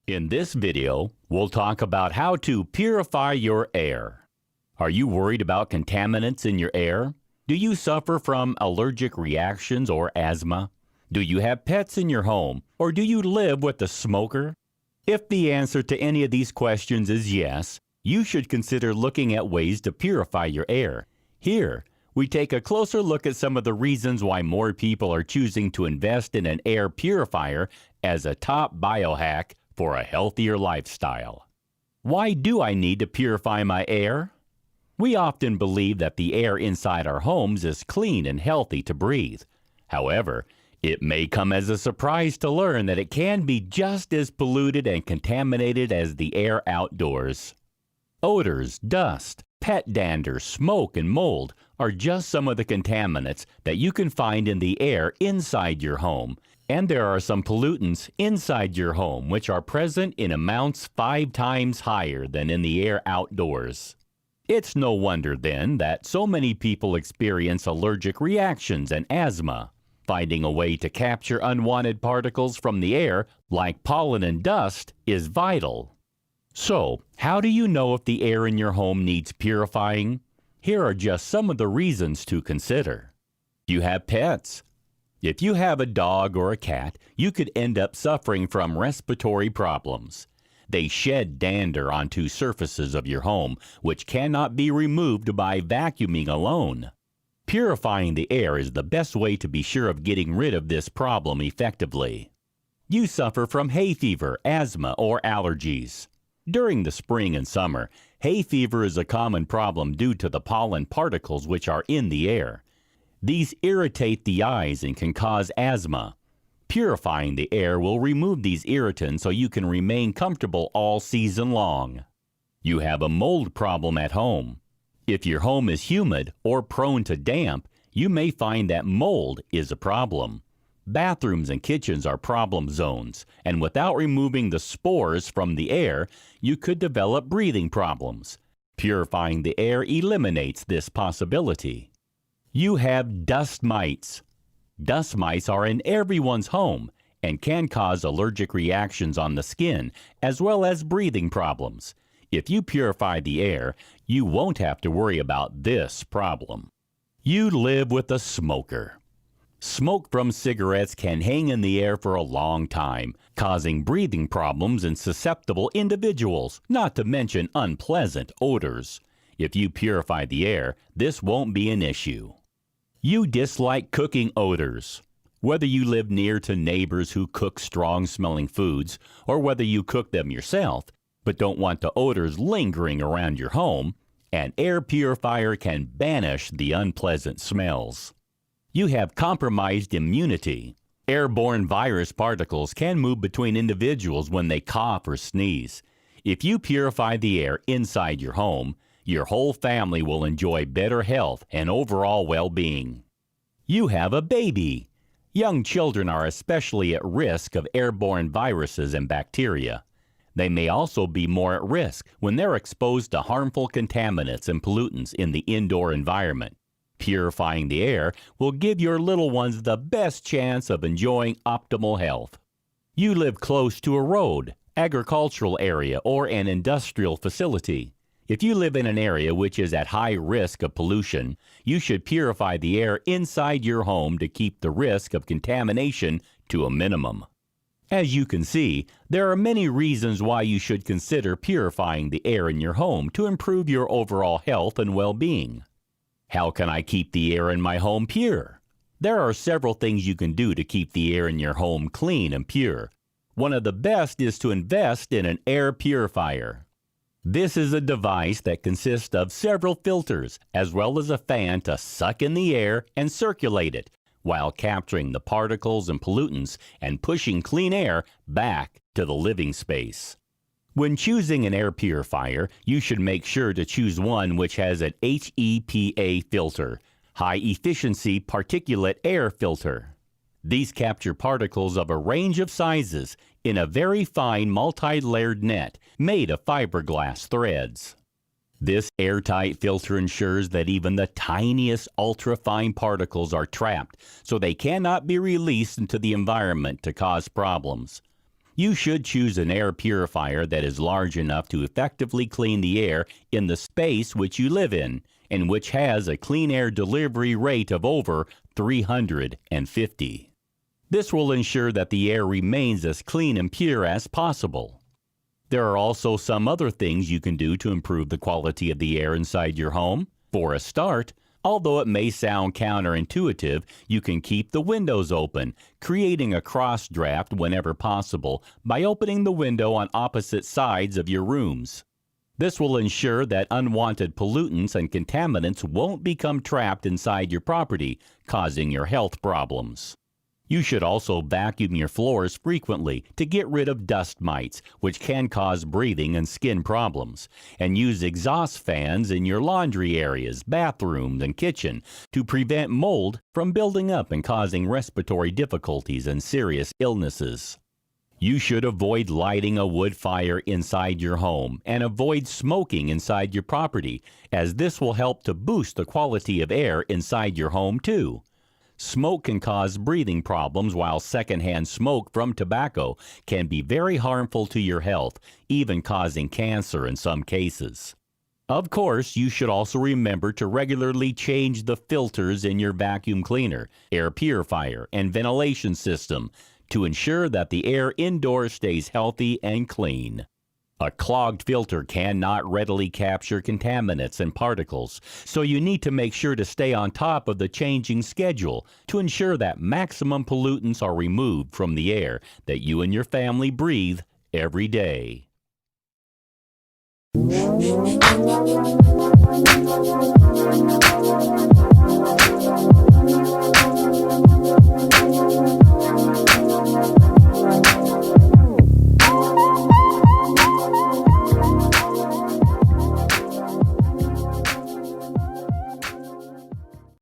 In this video, we'll talk about how to purify your air. Are you worried about contaminants in your air? Do you suffer from allergic reactions or asthma? Do you have pets in your home, or do you live with a smoker? If the answer to any of these questions is yes, you should consider looking at ways to purify your air. Here, we take a closer look at some of the reasons why more people are choosing to invest in an air purifier as a top biohack for a healthier lifestyle. Why do I need to purify my air? We often believe that the air inside our homes is clean and healthy to breathe. However, it may come as a surprise to learn that it can be just as polluted and contaminated as the air outdoors. Odors, dust, pet dander, smoke, and mold are just some of the contaminants that you can find in the air inside your home. And there are some pollutants inside your home which are present in amounts 5 times higher than in the air outdoors. It's no wonder then that so many people experience allergic reactions and asthma. Finding a way to capture unwanted particles from the air, like pollen and dust, is vital. So, how do you know if the air in your home needs purifying? Here are just some of the reasons to consider. You have pets. If you have a dog or a cat, you could end up suffering from respiratory problems. They shed dander onto surfaces of your home, which cannot be removed by vacuuming alone. Purifying the air is the best way to be sure of getting rid of this problem effectively. You suffer from hay fever, asthma, or allergies. During the spring and summer, hay fever is a common problem due to the pollen particles which are in the air. These irritate the eyes and can cause asthma. Purifying the air will remove these irritants so you can remain comfortable all season long. You have a mold problem at home. If your home is humid or prone to damp, you may find that mold is a problem. Bathrooms and kitchens are problem zones, and without removing the spores from the air, you could develop breathing problems. Purifying the air eliminates this possibility. You have dust mites. Dust mites are in everyone's home and can cause allergic reactions on the skin as well as breathing problems. If you purify the air, you won't have to worry about this problem. You live with a smoker. Smoke from cigarettes can hang in the air for a long time, causing breathing problems in susceptible individuals, not to mention unpleasant odors. If you purify the air, this won't be an issue. You dislike cooking odors. Whether you live near to neighbors who cook strong-smelling foods, or whether you cook them yourself, but don't want the odors lingering around your home, an air purifier can banish the unpleasant smells. You have compromised immunity. Airborne virus particles can move between individuals when they cough or sneeze. If you purify the air inside your home, your whole family will enjoy better health and overall well-being. You have a baby. Young children are especially at risk of airborne viruses and bacteria. They may also be more at risk when they're exposed to harmful contaminants and pollutants in the indoor environment. Purifying the air will give your little ones the best chance of enjoying optimal health. You live close to a road, agricultural area, or an industrial facility. If you live in an area which is at high risk of pollution, you should purify the air inside your home to keep the risk of contamination to a minimum. As you can see, there are many reasons why you should consider purifying the air in your home to improve your overall health and well-being. How can I keep the air in my home pure? There are several things you can do to keep the air in your home clean and pure. One of the best is to invest in an air purifier. This is a device that consists of several filters, as well as a fan to suck in the air and circulate it, while capturing the particles and pollutants and pushing clean air back to the living space. When choosing an air purifier, you should make sure to choose one which has an HEPA filter, High Efficiency Particulate Air Filter. These capture particles of a range of sizes in a very fine multi-layered net made of fiberglass threads. This airtight filter ensures that even the tiniest ultra-fine particles are trapped so they cannot be released into the environment to cause problems. You should choose an air purifier that is large enough to effectively clean the air in the space which you live in, and which has a clean air delivery rate of over 350. This will ensure that the air remains as clean and pure as possible. There are also some other things you can do to improve the quality of the air inside your home. For a start, although it may sound counterintuitive, you can keep the windows open, creating a cross draft whenever possible by opening the window on opposite sides of your rooms. This will ensure that unwanted pollutants and contaminants won't become trapped inside your property, causing your health problems. You should also vacuum your floors frequently to get rid of dust mites, which can cause breathing and skin problems, and use exhaust fans in your laundry areas, bathrooms, and kitchen to prevent mold from building up and causing respiratory difficulties and serious illnesses. You should avoid lighting a wood fire inside your home and avoid smoking inside your property, as this will help to boost the quality of air inside your home too. Smoke can cause breathing problems, while secondhand smoke from tobacco can be very harmful to your health, even causing cancer in some cases. Of course, you should also remember to regularly change the filters in your vacuum cleaner, air purifier, and ventilation system to ensure that the air indoors stays healthy and clean. A clogged filter cannot readily capture contaminants and particles, so you need to make sure to stay on top of the changing schedule to ensure that maximum pollutants are removed from the air that you and your family breathe every day.